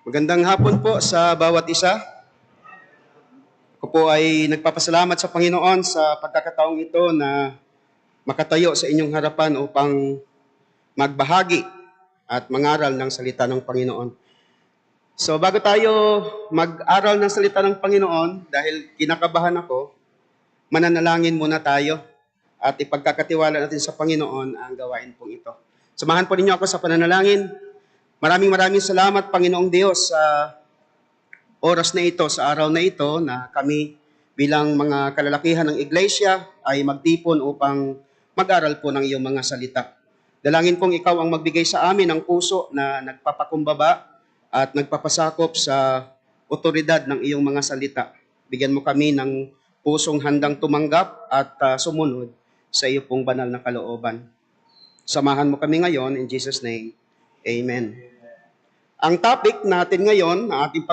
Magandang hapon po sa bawat isa. Ako po ay nagpapasalamat sa Panginoon sa pagkakataong ito na makatayo sa inyong harapan upang magbahagi at mangaral ng salita ng Panginoon. So bago tayo mag-aral ng salita ng Panginoon, dahil kinakabahan ako, mananalangin muna tayo at ipagkakatiwala natin sa Panginoon ang gawain pong ito. Samahan po ninyo ako sa pananalangin. Maraming salamat, Panginoong Diyos, sa oras na ito, sa araw na ito, na kami bilang mga kalalakihan ng iglesia ay magtipon upang mag-aral po ng iyong mga salita. Dalangin kong ikaw ang magbigay sa amin ng puso na nagpapakumbaba at nagpapasakop sa otoridad ng iyong mga salita. Bigyan mo kami ng pusong handang tumanggap at sumunod sa iyo pong banal na kalooban. Samahan mo kami ngayon, in Jesus' name, Amen. Ang topic natin ngayon, na ating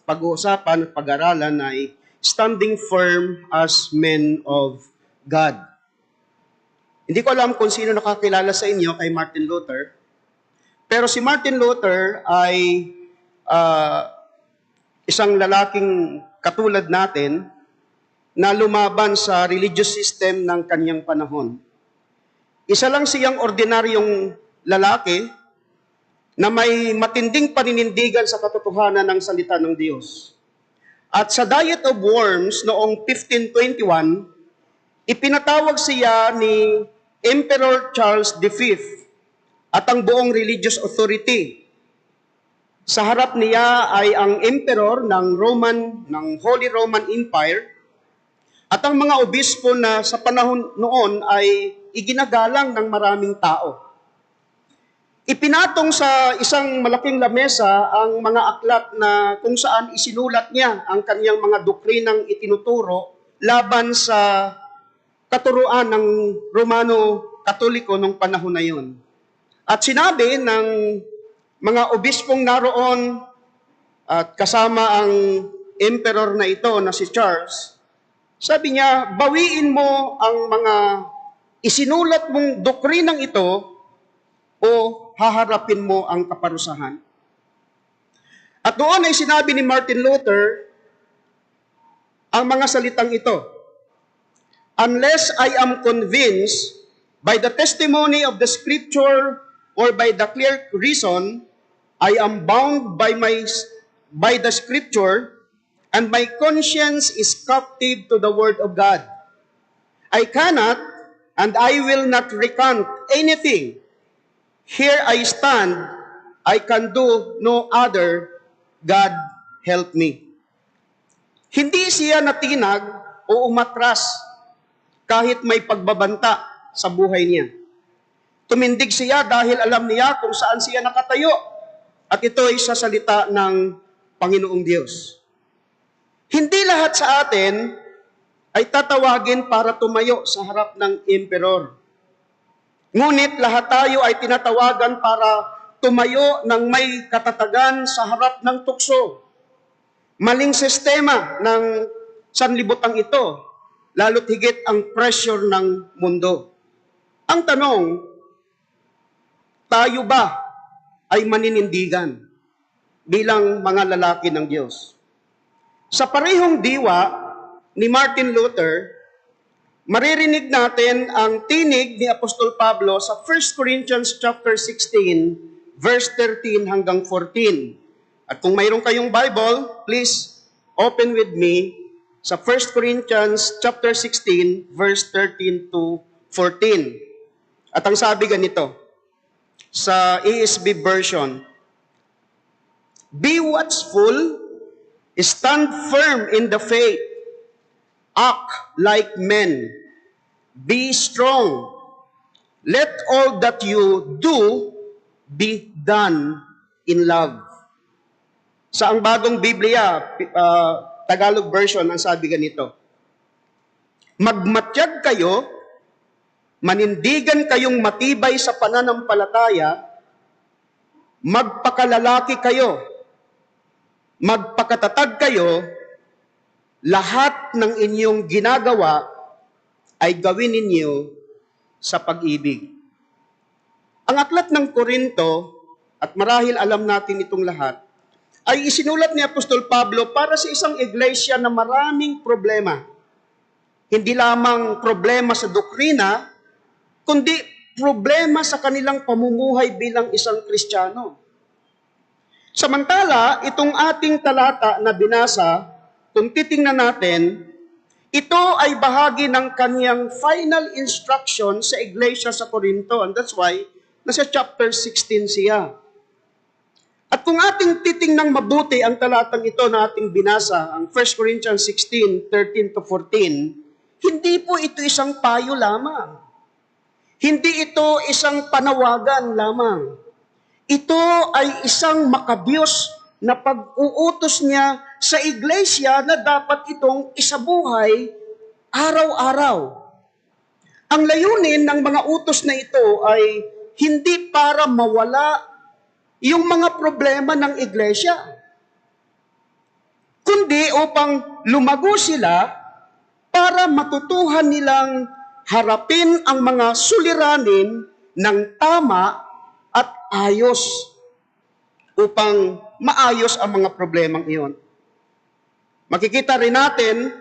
pag-uusapan at pag-aralan ay standing firm as men of God. Hindi ko alam kung sino nakakilala sa inyo kay Martin Luther, pero si Martin Luther ay isang lalaking katulad natin na lumaban sa religious system ng kanyang panahon. Isa lang siyang ordinaryong lalaki na may matinding paninindigan sa katotohanan ng salita ng Diyos. At sa Diet of Worms noong 1521, ipinatawag siya ni Emperor Charles V at ang buong religious authority. Sa harap niya ay ang emperor ng Holy Roman Empire at ang mga obispo na sa panahon noon ay iginagalang ng maraming tao. Ipinatong sa isang malaking lamesa ang mga aklat na kung saan isinulat niya ang kanyang mga doktrinang itinuturo laban sa katuruan ng Romano Katoliko nung panahon na yun. At sinabi ng mga obispong naroon at kasama ang emperor na ito na si Charles, sabi niya, bawiin mo ang mga isinulat mong doktrinang ito o haharapin mo ang kaparusahan. At doon ay sinabi ni Martin Luther ang mga salitang ito, unless I am convinced by the testimony of the Scripture or by the clear reason, I am bound by the Scripture, and my conscience is captive to the Word of God. I cannot and I will not recant anything. Here I stand, I can do no other, God help me. Hindi siya natinag o umatras kahit may pagbabanta sa buhay niya. Tumindig siya dahil alam niya kung saan siya nakatayo at ito ay sa salita ng Panginoong Diyos. Hindi lahat sa atin ay tatawagin para tumayo sa harap ng emperor. Ngunit lahat tayo ay tinatawagan para tumayo ng may katatagan sa harap ng tukso. Maling sistema ng sanlibutan ito, lalo't higit ang pressure ng mundo. Ang tanong, tayo ba ay maninindigan bilang mga lalaki ng Diyos? Sa parehong diwa ni Martin Luther, maririnig natin ang tinig ni Apostol Pablo sa 1 Corinthians chapter 16, verse 13 hanggang 14. At kung mayroon kayong Bible, please open with me sa 1 Corinthians chapter 16, verse 13 to 14. At ang sabi ganito, sa ESV version, be watchful, stand firm in the faith, act like men, be strong, let all that you do be done in love. Sa ang bagong Biblia, Tagalog version, ang sabi ganito, magmatyag kayo, manindigan kayong matibay sa pananampalataya, magpakalalaki kayo, magpakatatag kayo, lahat ng inyong ginagawa ay gawin ninyo sa pag-ibig. Ang aklat ng Korinto, at marahil alam natin itong lahat, ay isinulat ni Apostol Pablo para sa isang iglesia na maraming problema. Hindi lamang problema sa doktrina, kundi problema sa kanilang pamumuhay bilang isang Kristiyano. Samantala, itong ating talata na binasa, kung titingnan natin, ito ay bahagi ng kaniyang final instruction sa iglesia sa Corinto. And that's why, nasa chapter 16 siya. At kung ating titingnang mabuti ang talatang ito na ating binasa, ang 1 Corinthians 16, 13 to 14, hindi po ito isang payo lamang. Hindi ito isang panawagan lamang. Ito ay isang makabiyos na pag-uutos niya sa iglesia na dapat itong isabuhay araw-araw. Ang layunin ng mga utos na ito ay hindi para mawala yung mga problema ng iglesia, kundi upang lumago sila para matutuhan nilang harapin ang mga suliranin ng tama at ayos upang maayos ang mga problemang iyon. Makikita rin natin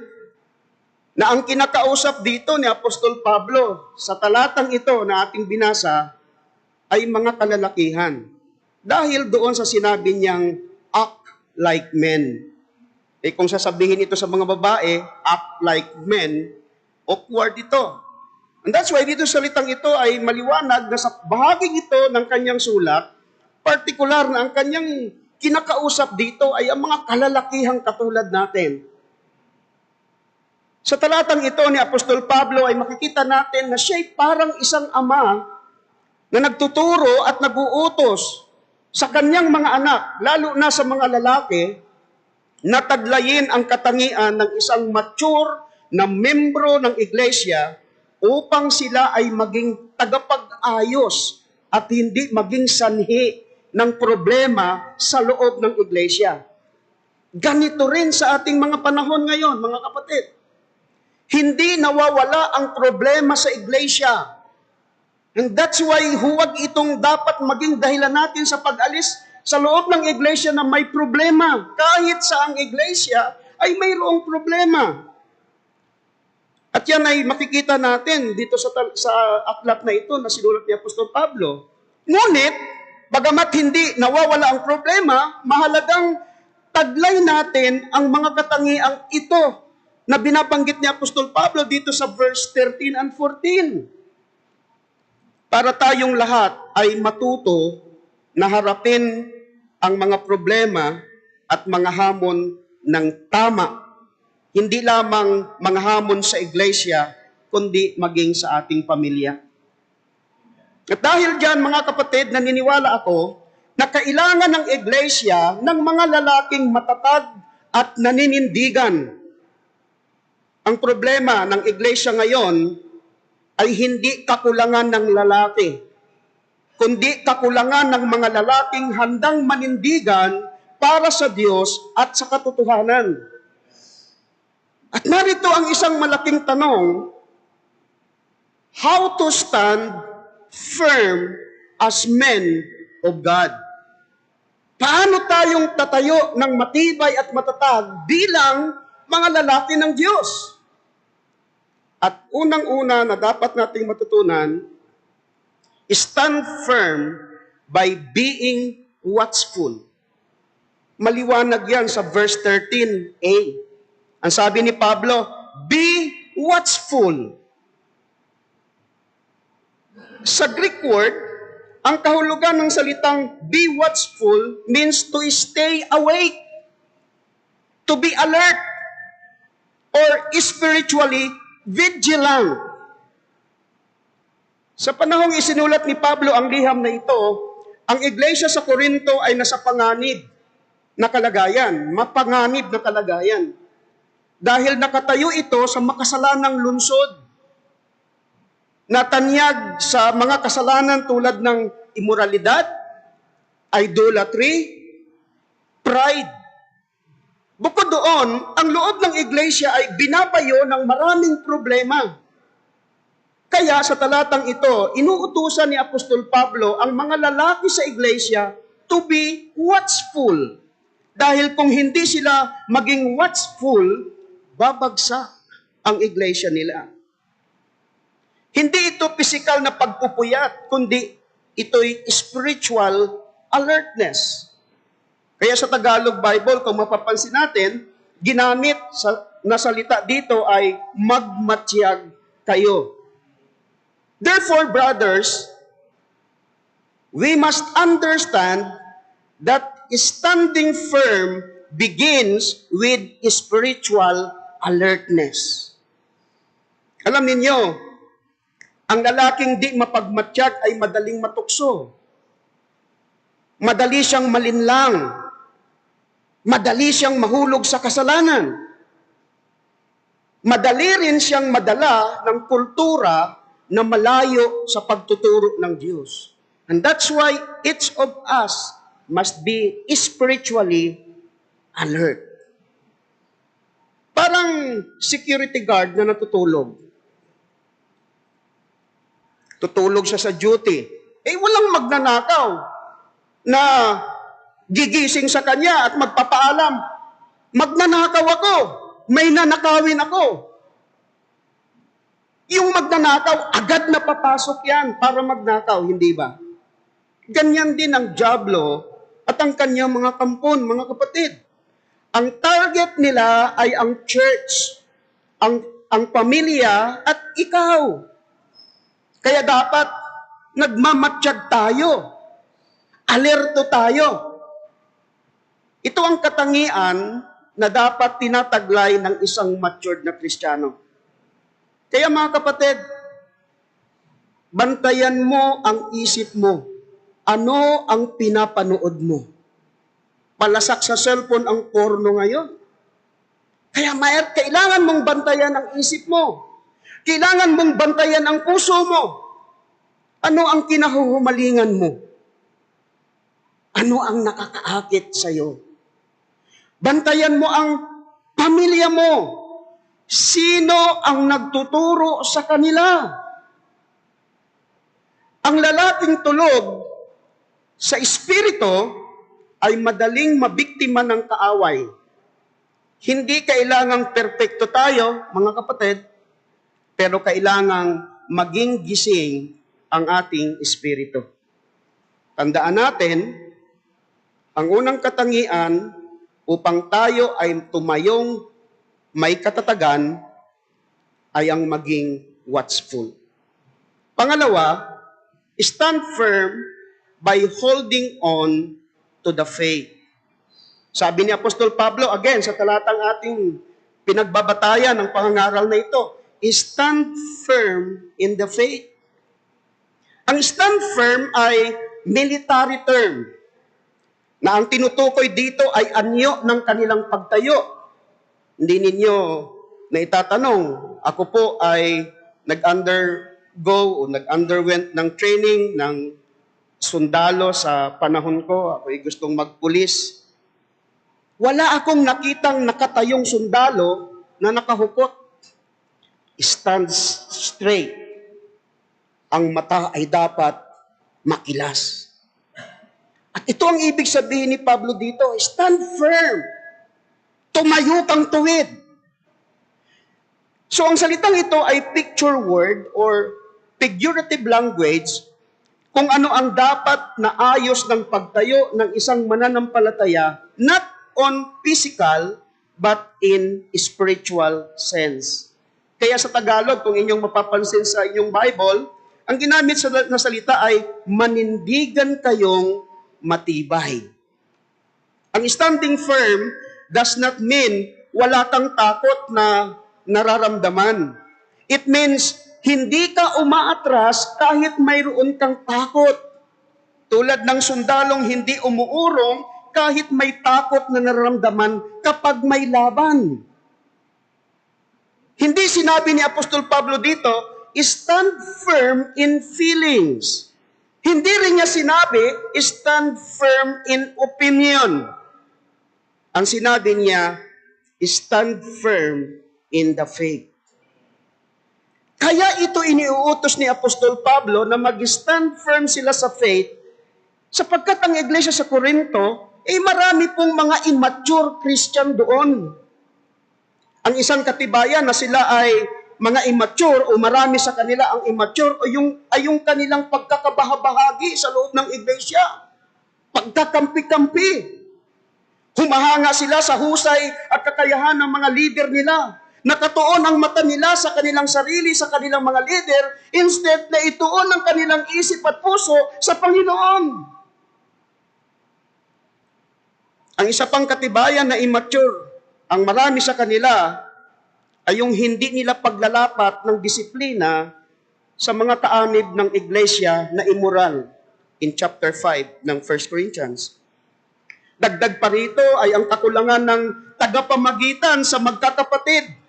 na ang kinakausap dito ni Apostol Pablo sa talatang ito na ating binasa ay mga kalalakihan. Dahil doon sa sinabi niyang, act like men. Kung sasabihin ito sa mga babae, act like men, awkward ito. And that's why dito sa salitang ito ay maliwanag na sa bahaging ito ng kanyang sulat, partikular na ang kanyang kinakausap dito ay ang mga kalalakihang katulad natin. Sa talatang ito ni Apostol Pablo ay makikita natin na siya'y parang isang ama na nagtuturo at nag-uutos sa kanyang mga anak, lalo na sa mga lalaki, na taglayin ang katangian ng isang mature na membro ng iglesia upang sila ay maging tagapag-ayos at hindi maging sanhi ng problema sa loob ng iglesia. Ganito rin sa ating mga panahon ngayon, mga kapatid. Hindi nawawala ang problema sa iglesia. And that's why huwag itong dapat maging dahilan natin sa pag-alis sa loob ng iglesia na may problema. Kahit sa ang iglesia ay mayroong problema. At yan ay makikita natin dito sa aklat na ito na sinulat ni Apostol Pablo. Ngunit, bagamat hindi nawawala ang problema, mahalagang taglay natin ang mga katangiang ito na binabanggit ni Apostol Pablo dito sa verse 13 and 14. Para tayong lahat ay matuto na harapin ang mga problema at mga hamon ng tama. Hindi lamang mga hamon sa iglesia, kundi maging sa ating pamilya. At dahil dyan, mga kapatid, naniniwala ako na kailangan ng iglesia ng mga lalaking matatag at naninindigan. Ang problema ng iglesia ngayon ay hindi kakulangan ng lalaki, kundi kakulangan ng mga lalaking handang manindigan para sa Diyos at sa katotohanan. At narito ang isang malaking tanong, how to stand firm as men of God? Paano tayong tatayo ng matibay at matatag bilang mga lalaki ng Diyos? At unang-una na dapat nating matutunan, stand firm by being watchful. Maliwanag yan sa verse 13a. Ang sabi ni Pablo, be watchful. Sa Greek word, ang kahulugan ng salitang be watchful means to stay awake, to be alert, or spiritually vigilant. Sa panahong isinulat ni Pablo ang liham na ito, ang iglesia sa Corinto ay nasa panganib na kalagayan, mapanganib na kalagayan. Dahil nakatayo ito sa makasalanang lungsod, natanyag sa mga kasalanan tulad ng immoralidad, idolatry, pride. Bukod doon, ang loob ng iglesia ay binabayo ng maraming problema. Kaya sa talatang ito, inuutusan ni Apostol Pablo ang mga lalaki sa iglesia to be watchful, Dahil kung hindi sila maging watchful, babagsak ang iglesia nila. Hindi ito physical na pagpupuyat, kundi ito'y spiritual alertness. Kaya sa Tagalog Bible, kung mapapansin natin, ginamit na salita dito ay magmatyag kayo. Therefore, brothers, we must understand that standing firm begins with spiritual alertness. Alam ninyo, ang lalaking di mapagmatyag ay madaling matukso. Madali siyang malinlang. Madali siyang mahulog sa kasalanan. Madali rin siyang madala ng kultura na malayo sa pagtuturo ng Diyos. And that's why each of us must be spiritually alert. Parang security guard na natutulog. Tutulog siya sa duty. Walang magnanakaw na gigising sa kanya at magpapaalam, magnanakaw ako, may nanakawin ako. Yung magnanakaw, agad na papasok yan para magnakaw, hindi ba? Ganyan din ang dyablo at ang kanyang mga kampon, mga kapatid. Ang target nila ay ang church, ang pamilya at ikaw. Kaya dapat nagmamatsyag tayo. Alerto tayo. Ito ang katangian na dapat tinataglay ng isang matured na Kristiyano. Kaya mga kapatid, bantayan mo ang isip mo. Ano ang pinapanood mo? Palasak sa cellphone ang porno ngayon. Kaya kailangan mong bantayan ang isip mo. Kailangan mong bantayan ang puso mo. Ano ang kinahuhumalingan mo? Ano ang nakakaakit sa'yo? Bantayan mo ang pamilya mo. Sino ang nagtuturo sa kanila? Ang lalaking tulog sa espiritu ay madaling mabiktima ng kaaway. Hindi kailangang perpekto tayo, mga kapatid, pero kailangang maging gising ang ating espiritu. Tandaan natin, ang unang katangian upang tayo ay tumayong may katatagan ay ang maging watchful. Pangalawa, stand firm by holding on to the faith. Sabi ni Apostol Pablo, again, sa talatang ating pinagbabatayan ng pangangaral na ito, stand firm in the faith. Ang stand firm ay military term na ang tinutukoy dito ay anyo ng kanilang pagtayo. Hindi ninyo na itatanong, ako po ay nag-undergo o nag-underwent ng training ng sundalo sa panahon ko. Ako ay gustong magpulis. Wala akong nakitang nakatayong sundalo na nakahukot. Stands straight. Ang mata ay dapat makilas. At ito ang ibig sabihin ni Pablo dito, stand firm. Tumayo kang tuwid. So ang salitang ito ay picture word or figurative language kung ano ang dapat na ayos ng pagtayo ng isang mananampalataya, not on physical, but in spiritual sense. Kaya sa Tagalog, kung inyong mapapansin sa inyong Bible, ang ginamit na salita ay manindigan kayong matibay. Ang standing firm does not mean wala kang takot na nararamdaman. It means hindi ka umaatras kahit mayroon kang takot. Tulad ng sundalong hindi umuurong kahit may takot na nararamdaman kapag may laban. Hindi sinabi ni Apostol Pablo dito, stand firm in feelings. Hindi rin niya sinabi, stand firm in opinion. Ang sinabi niya, stand firm in the faith. Kaya ito iniuutos ni Apostol Pablo na mag-stand firm sila sa faith sapagkat ang iglesia sa Corinto marami pong mga immature Christian doon. Ang isang katibayan na sila ay mga immature o marami sa kanila ang immature ay yung kanilang pagkakabahabahagi sa loob ng iglesia. Pagkakampi-kampi. Humahanga sila sa husay at kakayahan ng mga leader nila. Nakatuon ang mata nila sa kanilang sarili, sa kanilang mga leader, instead na ituon ang kanilang isip at puso sa Panginoon. Ang isa pang katibayan na immature, ang marami sa kanila ay yung hindi nila paglalapat ng disiplina sa mga kaanib ng iglesia na immoral in chapter 5 ng 1 Corinthians. Dagdag pa rito ay ang kakulangan ng tagapamagitan sa magkakapatid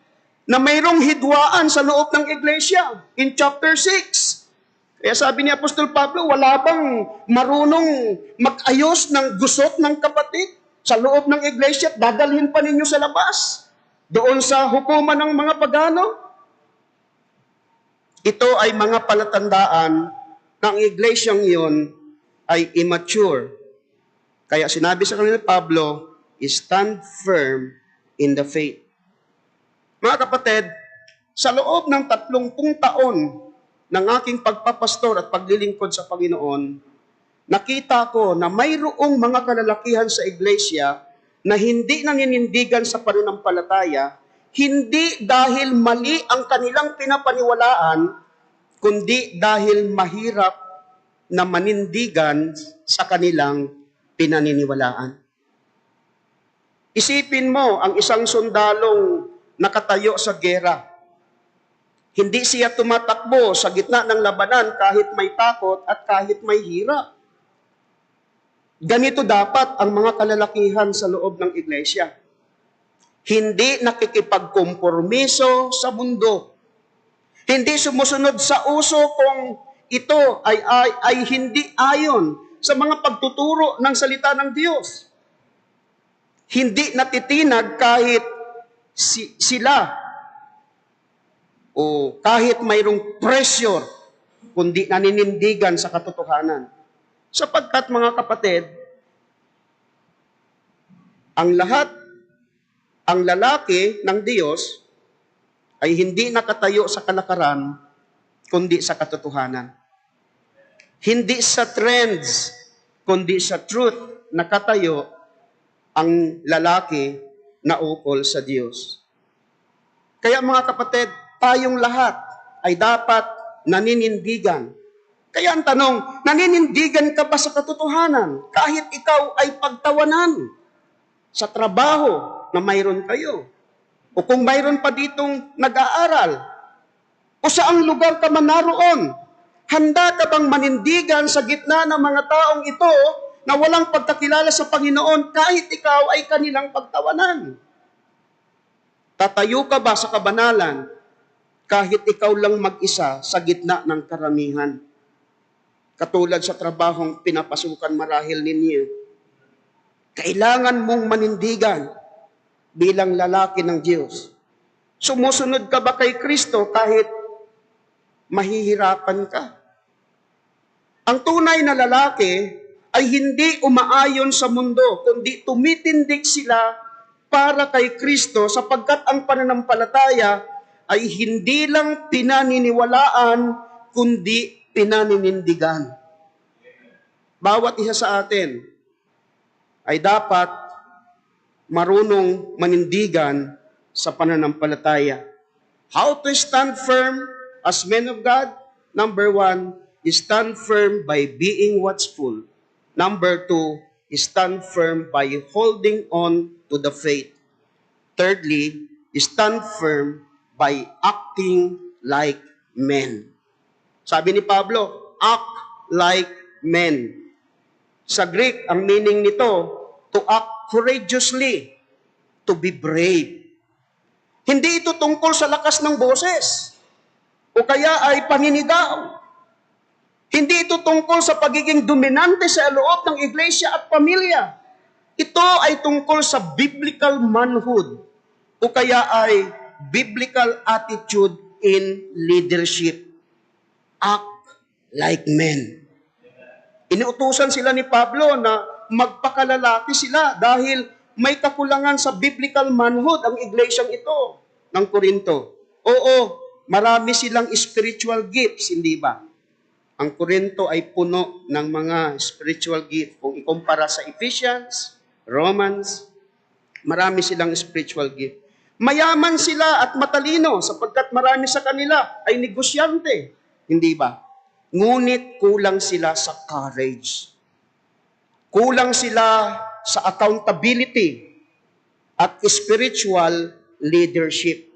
na mayroong hidwaan sa loob ng iglesia in chapter 6. Kaya sabi ni Apostol Pablo, wala bang marunong mag-ayos ng gusot ng kapatid sa loob ng iglesia at dadalhin pa ninyo sa labas doon sa hukuman ng mga pagano? Ito ay mga palatandaan na ang iglesyang iyon ay immature. Kaya sinabi sa kanila Pablo, stand firm in the faith. Mga kapatid, sa loob ng 30 taon ng aking pagpapastor at paglilingkod sa Panginoon, nakita ko na mayroong mga kalalakihan sa iglesia na hindi naninindigan sa pananampalataya, hindi dahil mali ang kanilang pinapaniwalaan, kundi dahil mahirap na manindigan sa kanilang pinaniniwalaan. Isipin mo ang isang sundalong nakatayo sa gera. Hindi siya tumatakbo sa gitna ng labanan kahit may takot at kahit may hirap. Ganito dapat ang mga kalalakihan sa loob ng iglesia. Hindi nakikipagkompormiso sa mundo. Hindi sumusunod sa uso kung ito ay hindi ayon sa mga pagtuturo ng salita ng Diyos. Hindi natitinag kahit sila o kahit mayroong pressure, kundi naninindigan sa katotohanan. Sapagkat mga kapatid, ang lalaki ng Diyos ay hindi nakatayo sa kalakaran, kundi sa katotohanan. Hindi sa trends, kundi sa truth nakatayo ang lalaki na ukol sa Diyos. Kaya mga kapatid, tayong lahat ay dapat naninindigan. Kaya ang tanong, naninindigan ka ba sa katotohanan kahit ikaw ay pagtawanan sa trabaho na mayroon kayo? O kung mayroon pa ditong nag-aaral, o saang lugar ka man naroon, handa ka bang manindigan sa gitna ng mga taong ito na walang pagkakilala sa Panginoon kahit ikaw ay kanilang pagtawanan? Tatayo ka ba sa kabanalan kahit ikaw lang mag-isa sa gitna ng karamihan? Katulad sa trabahong pinapasukan marahil ninyo, kailangan mong manindigan bilang lalaki ng Diyos. Sumusunod ka ba kay Kristo kahit mahihirapan ka? Ang tunay na lalaki ay hindi umaayon sa mundo, kundi tumitindig sila para kay Kristo sapagkat ang pananampalataya ay hindi lang pinaniniwalaan, kundi pinaninindigan. Bawat isa sa atin ay dapat marunong manindigan sa pananampalataya. How to stand firm as men of God? Number 1, stand firm by being watchful. Number 2, stand firm by holding on to the faith. Thirdly, stand firm by acting like men. Sabi ni Pablo, act like men. Sa Greek, ang meaning nito, to act courageously, to be brave. Hindi ito tungkol sa lakas ng boses, o kaya ay paninigaw. Hindi ito tungkol sa pagiging dominante sa loob ng iglesia at pamilya. Ito ay tungkol sa biblical manhood, o kaya ay biblical attitude in leadership. Act like men. Inuutusan sila ni Pablo na magpakalalaki sila dahil may kakulangan sa biblical manhood ang iglesyang ito ng Korinto. Oo, marami silang spiritual gifts, hindi ba? Ang Korinto ay puno ng mga spiritual gift. Kung ikumpara sa Ephesians, Romans, marami silang spiritual gift. Mayaman sila at matalino sapagkat marami sa kanila ay negosyante. Hindi ba? Ngunit kulang sila sa courage. Kulang sila sa accountability at spiritual leadership.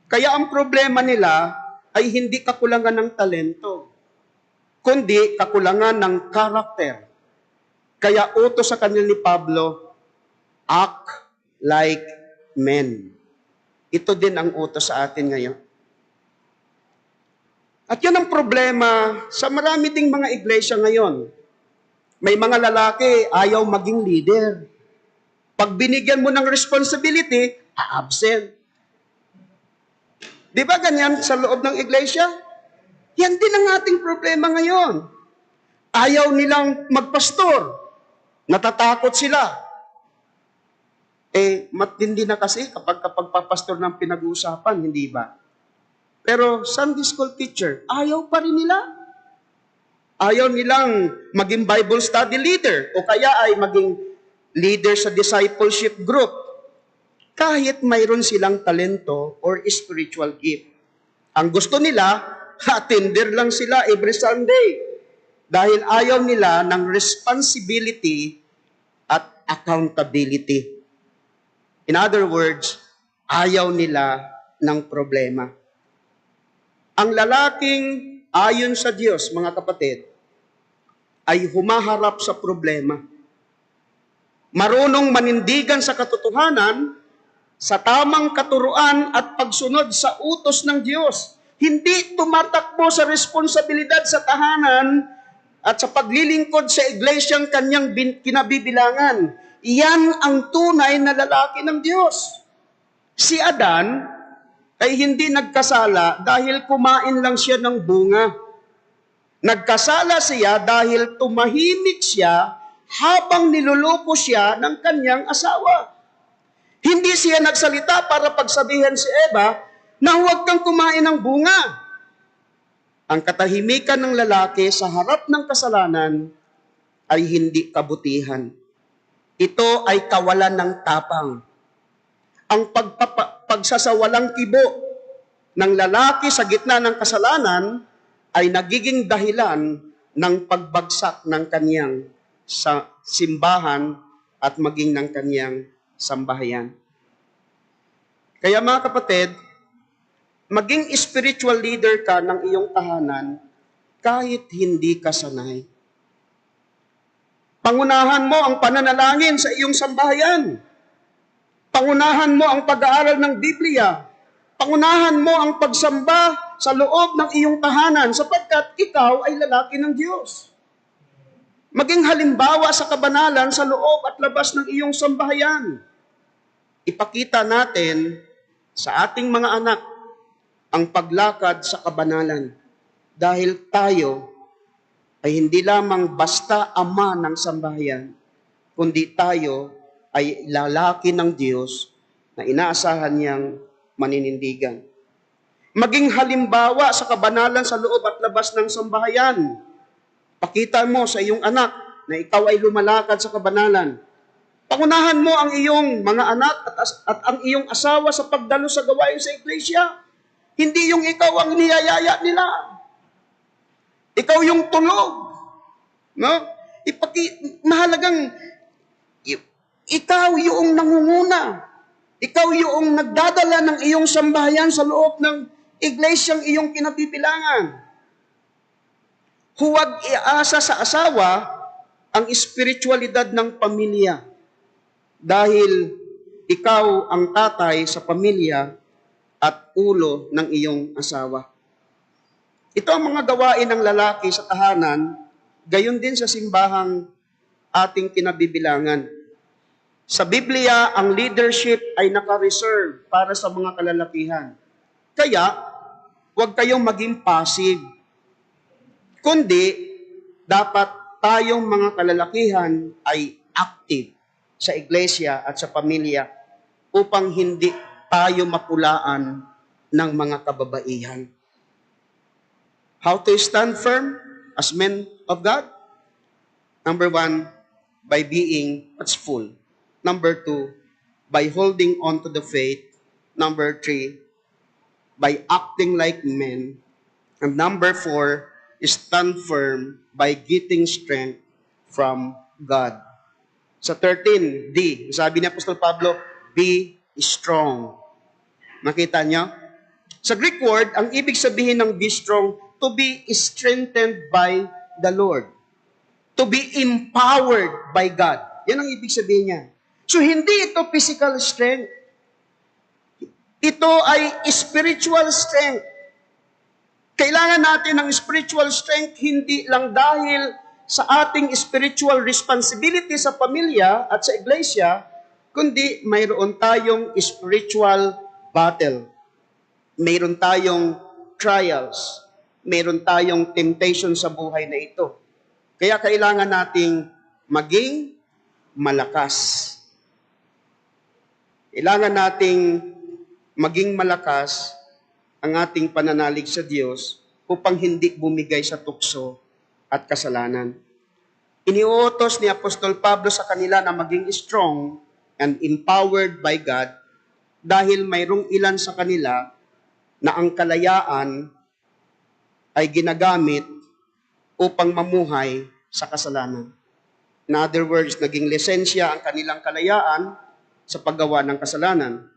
Kaya ang problema nila ay hindi kakulangan ng talento, kundi kakulangan ng karakter. Kaya utos sa kanila ni Pablo, act like men. Ito din ang utos sa atin ngayon. At yan ang problema sa marami ding mga iglesia ngayon. May mga lalaki ayaw maging leader. Pag binigyan mo ng responsibility, absent. Di ba ganyan sa loob ng iglesia? Yan din ang ating problema ngayon. Ayaw nilang magpastor. Natatakot sila. Matindi na kasi kapag papastor ng pinag-uusapan, hindi ba? Pero Sunday school teacher, ayaw pa rin nila. Ayaw nilang maging Bible study leader o kaya ay maging leader sa discipleship group. Kahit mayroon silang talento or spiritual gift. Ang gusto nila, attender lang sila every Sunday. Dahil ayaw nila ng responsibility at accountability. In other words, ayaw nila ng problema. Ang lalaking ayon sa Diyos, mga kapatid, ay humaharap sa problema. Marunong manindigan sa katotohanan, sa tamang katuruan at pagsunod sa utos ng Diyos. Hindi tumatakbo sa responsibilidad sa tahanan at sa paglilingkod sa iglesyang kanyang kinabibilangan. Iyan ang tunay na lalaki ng Diyos. Si Adan ay hindi nagkasala dahil kumain lang siya ng bunga. Nagkasala siya dahil tumahimik siya habang niluloko siya ng kanyang asawa. Hindi siya nagsalita para pagsabihan si Eva na huwag kang kumain ng bunga. Ang katahimikan ng lalaki sa harap ng kasalanan ay hindi kabutihan. Ito ay kawalan ng tapang. Ang pagsasawalang kibo ng lalaki sa gitna ng kasalanan ay nagiging dahilan ng pagbagsak ng kanyang simbahan at maging ng kanyang sambahayan. Kaya mga kapatid, maging spiritual leader ka ng iyong tahanan kahit hindi ka sanay. Pangunahan mo ang pananalangin sa iyong sambahayan. Pangunahan mo ang pag-aaral ng Biblia. Pangunahan mo ang pagsamba sa loob ng iyong tahanan sapagkat ikaw ay lalaki ng Diyos. Maging halimbawa sa kabanalan sa loob at labas ng iyong sambahayan. Ipakita natin sa ating mga anak ang paglakad sa kabanalan dahil tayo ay hindi lamang basta ama ng sambahayan, kundi tayo ay lalaki ng Diyos na inaasahan niyang maninindigan. Maging halimbawa sa kabanalan sa loob at labas ng sambahayan. Pakita mo sa iyong anak na ikaw ay lumalakad sa kabanalan. Pangunahan mo ang iyong mga anak at ang iyong asawa sa pagdalo sa gawain sa iglesia. Hindi yung ikaw ang niyayaya nila. Ikaw yung tulog. No? Mahalagang ikaw yung nangunguna. Ikaw yung nagdadala ng iyong sambahayan sa loob ng iglesyang iyong kinabibilangan. Huwag iasa sa asawa ang espiritualidad ng pamilya dahil ikaw ang tatay sa pamilya at ulo ng iyong asawa. Ito ang mga gawain ng lalaki sa tahanan, gayon din sa simbahang ating kinabibilangan. Sa Biblia, ang leadership ay naka-reserve para sa mga kalalakihan. Kaya, huwag kayong maging passive. Kundi, dapat tayong mga kalalakihan ay active sa iglesia at sa pamilya upang hindi tayo mapulaan ng mga kababaihan. How to stand firm as men of God? Number 1, by being watchful. Number 2, by holding on to the faith. Number 3, by acting like men. And number 4, stand firm by getting strength from God. Sa 13, D, sabi ni Apostol Pablo, be strong. Nakita niyo? Sa Greek word, ang ibig sabihin ng be strong, to be strengthened by the Lord. To be empowered by God. Yan ang ibig sabihin niya. So, hindi ito physical strength. Ito ay spiritual strength. Kailangan natin ng spiritual strength hindi lang dahil sa ating spiritual responsibility sa pamilya at sa iglesia, kundi mayroon tayong spiritual battle. Mayroon tayong trials. Mayroon tayong temptation sa buhay na ito. Kaya kailangan nating maging malakas. Kailangan nating maging malakas ang ating pananalig sa Diyos upang hindi bumigay sa tukso at kasalanan. Iniuutos ni Apostol Pablo sa kanila na maging strong and empowered by God dahil mayroong ilan sa kanila na ang kalayaan ay ginagamit upang mamuhay sa kasalanan. In other words, naging lisensya ang kanilang kalayaan sa paggawa ng kasalanan.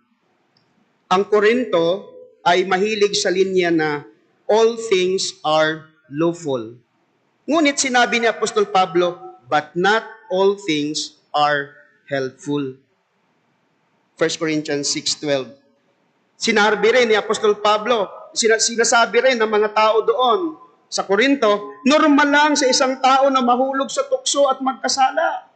Ang Korinto ay mahilig sa linya na all things are lawful. Ngunit sinabi ni Apostol Pablo, but not all things are helpful. 1 Corinthians 6:12. Sinabi rin ni Apostol Pablo, sinasabi rin ng mga tao doon sa Korinto, normal lang sa isang tao na mahulog sa tukso at magkasala.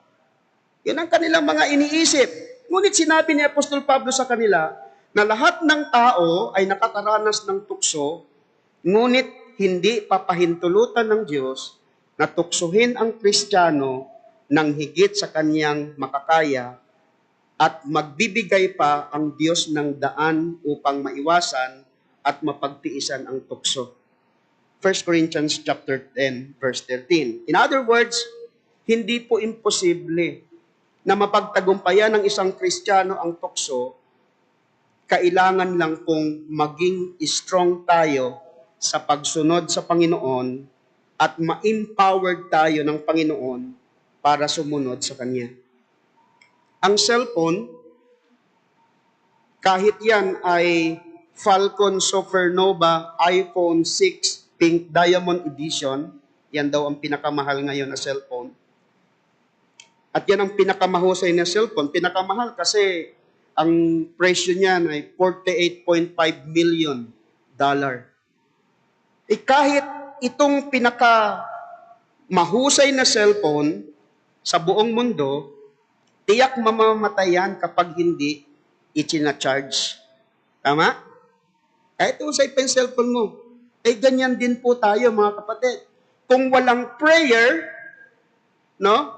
Yan ang kanilang mga iniisip. Ngunit sinabi ni Apostol Pablo sa kanila na lahat ng tao ay nakakaranas ng tukso, ngunit hindi papahintulutan ng Diyos na tuksuhin ang Kristiyano ng higit sa kanyang makakaya at magbibigay pa ang Diyos ng daan upang maiwasan at mapagtiisan ang tukso. 1 Corinthians chapter 10, verse 13. In other words, hindi po imposible na mapagtagumpayan ng isang Kristiyano ang tukso, kailangan lang pong maging strong tayo sa pagsunod sa Panginoon at ma-empowered tayo ng Panginoon para sumunod sa Kanya. Ang cellphone, kahit yan ay Falcon Supernova iPhone 6 Pink Diamond Edition, yan daw ang pinakamahal ngayon na cellphone. At yan ang pinakamahusay na cellphone. Pinakamahal kasi ang presyo niyan ay $48.5 million. Kahit itong pinakamahusay na cellphone sa buong mundo, tiyak mamamatayan kapag hindi itina-charge. Tama? Kahit usay pa yung cellphone mo, ganyan din po tayo mga kapatid. Kung walang prayer,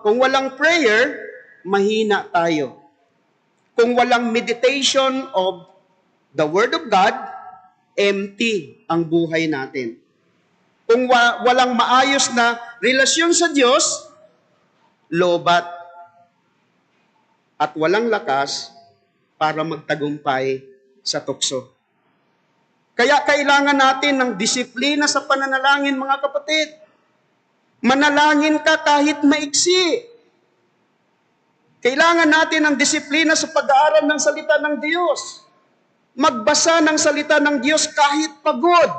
Kung walang prayer, mahina tayo. Kung walang meditation of the Word of God, empty ang buhay natin. Kung walang maayos na relasyon sa Diyos, lobat at walang lakas para magtagumpay sa tukso. Kaya kailangan natin ng disiplina sa pananalangin, mga kapatid. Manalangin ka kahit maiksi. Kailangan natin ng disiplina sa pag-aaral ng salita ng Diyos. Magbasa ng salita ng Diyos kahit pagod.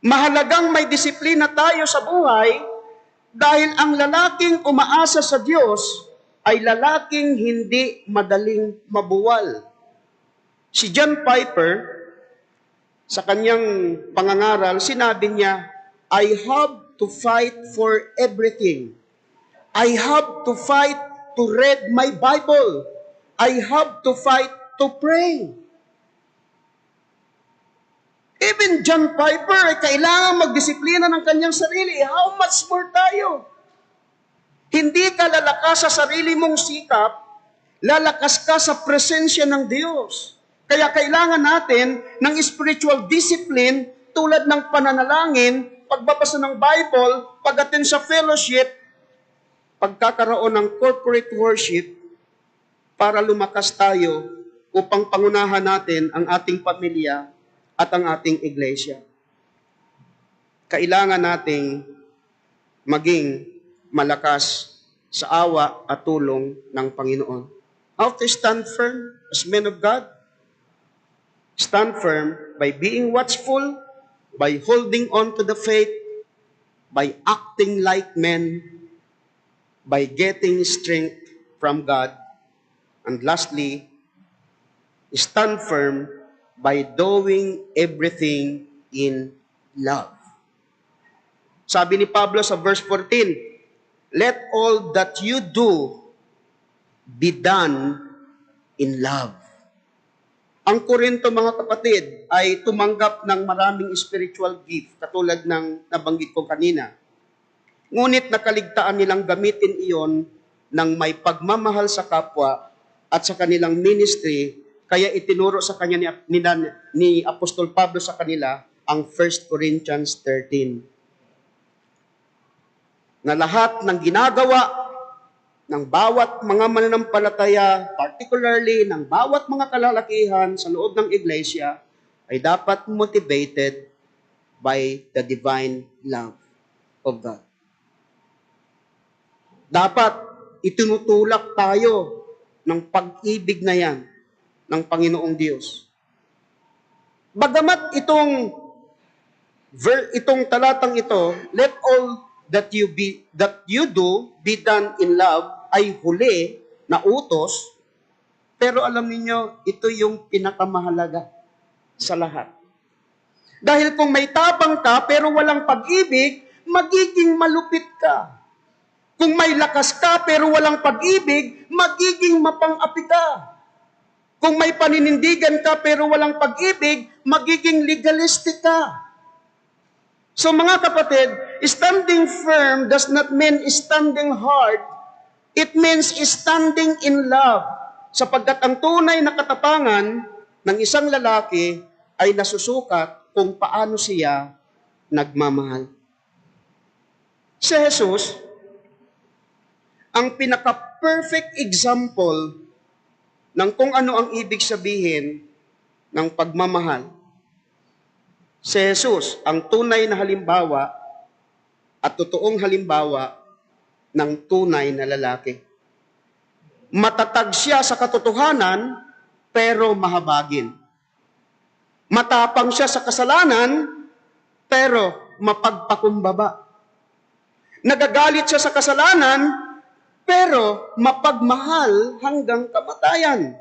Mahalagang may disiplina tayo sa buhay dahil ang lalaking umaasa sa Diyos ay lalaking hindi madaling mabuwal. Si John Piper, sa kanyang pangangaral, sinabi niya, I have to fight for everything. I have to fight to read my Bible. I have to fight to pray. Even John Piper ay kailangan magdisiplina ng kanyang sarili. How much more tayo? Hindi ka lalakas sa sarili mong sikap, lalakas ka sa presensya ng Diyos. Kaya kailangan natin ng spiritual discipline tulad ng pananalangin, pagbabasa ng Bible, pag-attend sa fellowship, pagkakaroon ng corporate worship para lumakas tayo upang pangunahan natin ang ating pamilya at ang ating iglesia. Kailangan nating maging malakas sa awa at tulong ng Panginoon. How to stand firm as men of God? Stand firm by being watchful, by holding on to the faith, by acting like men, by getting strength from God, and lastly, stand firm by doing everything in love. Sabi ni Pablo sa verse 14, let all that you do be done in love. Ang Korinto, mga kapatid, ay tumanggap ng maraming spiritual gift, katulad ng nabanggit ko kanina. Ngunit nakaligtaan nilang gamitin iyon ng may pagmamahal sa kapwa at sa kanilang ministry, kaya itinuro sa kanya ni Apostol Pablo sa kanila ang 1 Corinthians 13. Na lahat ng ginagawa ng bawat mga mananampalataya, particularly ng bawat mga kalalakihan sa loob ng iglesia, ay dapat motivated by the divine love of God. Dapat itinutulak tayo ng pag-ibig na yan ng Panginoong Diyos. Bagamat itong talatang ito, let all that you do be done in love, ay huli na utos, pero alam niyo, ito yung pinakamahalaga sa lahat. Dahil kung may tapang ka pero walang pag-ibig, magiging malupit ka. Kung may lakas ka pero walang pag-ibig, magiging mapang-api ka. Kung may paninindigan ka pero walang pag-ibig, magiging legalistic ka. So mga kapatid, standing firm does not mean standing hard. It means standing in love. Sapagkat ang tunay na katapangan ng isang lalaki ay nasusukat kung paano siya nagmamahal. Si Jesus, ang pinaka-perfect example ng kung ano ang ibig sabihin ng pagmamahal. Si Jesus, ang tunay na halimbawa at totoong halimbawa ng tunay na lalaki. Matatag siya sa katotohanan, pero mahabagin. Matapang siya sa kasalanan, pero mapagpakumbaba. Nagagalit siya sa kasalanan, pero mapagmahal hanggang kamatayan.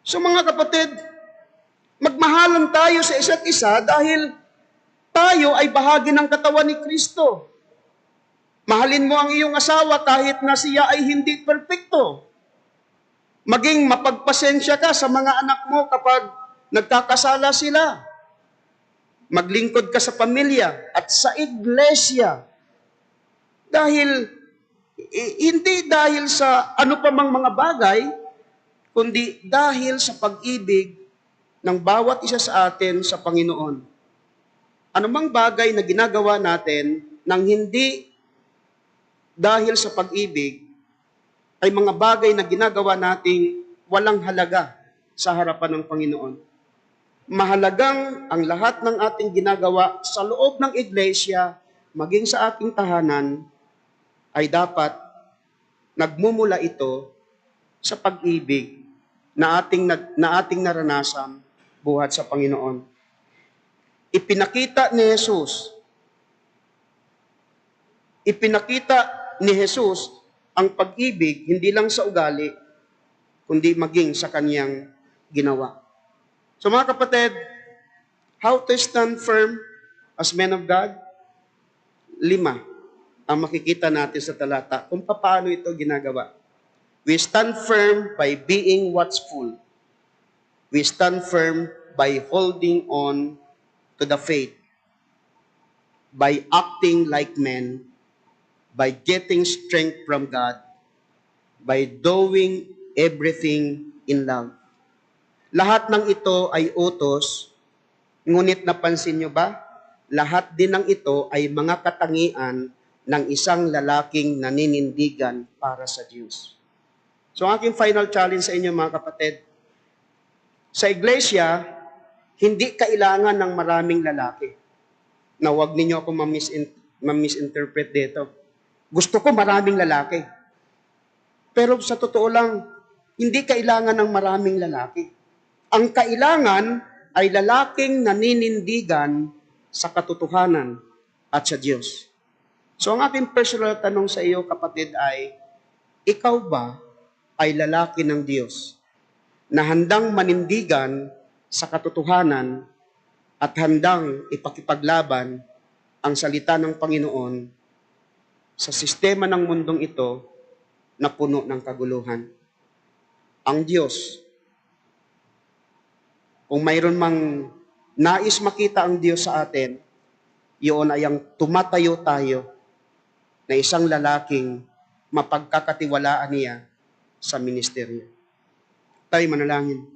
So mga kapatid, magmahalan tayo sa isa't isa dahil tayo ay bahagi ng katawan ni Kristo. Mahalin mo ang iyong asawa kahit na siya ay hindi perpekto. Maging mapagpasensya ka sa mga anak mo kapag nagkakasala sila. Maglingkod ka sa pamilya at sa iglesia. Hindi dahil sa ano pa mang mga bagay, kundi dahil sa pag-ibig ng bawat isa sa atin sa Panginoon. Anumang bagay na ginagawa natin nang hindi dahil sa pag-ibig, ay mga bagay na ginagawa nating walang halaga sa harapan ng Panginoon. Mahalagang ang lahat ng ating ginagawa sa loob ng iglesia, maging sa ating tahanan, ay dapat nagmumula ito sa pag-ibig na ating naranasan buhat sa Panginoon. Ipinakita ni Jesus ang pag-ibig hindi lang sa ugali, kundi maging sa kanyang ginawa. So mga kapatid, how to stand firm as men of God? 5 ang makikita natin sa talata kung paano ito ginagawa. We stand firm by being watchful. We stand firm by holding on to the faith, by acting like men, by getting strength from God, by doing everything in love. Lahat ng ito ay utos, ngunit napansin nyo ba? Lahat din ng ito ay mga katangian ng isang lalaking naninindigan para sa Diyos. So ang aking final challenge sa inyo mga kapatid, sa iglesia, hindi kailangan ng maraming lalaki. Na huwag ninyo ako ma-misinterpret dito. Gusto ko maraming lalaki. Pero sa totoo lang, hindi kailangan ng maraming lalaki. Ang kailangan ay lalaking naninindigan sa katotohanan at sa Diyos. So ang aking personal tanong sa iyo, kapatid, ay, ikaw ba ay lalaki ng Diyos na handang manindigan sa katotohanan at handang ipakipaglaban ang salita ng Panginoon sa sistema ng mundong ito na puno ng kaguluhan? Ang Diyos, kung mayroon mang nais makita ang Diyos sa atin, iyon ay ang tumatayo tayo na isang lalaking mapagkakatiwalaan niya sa ministeryo. Tayo manalangin.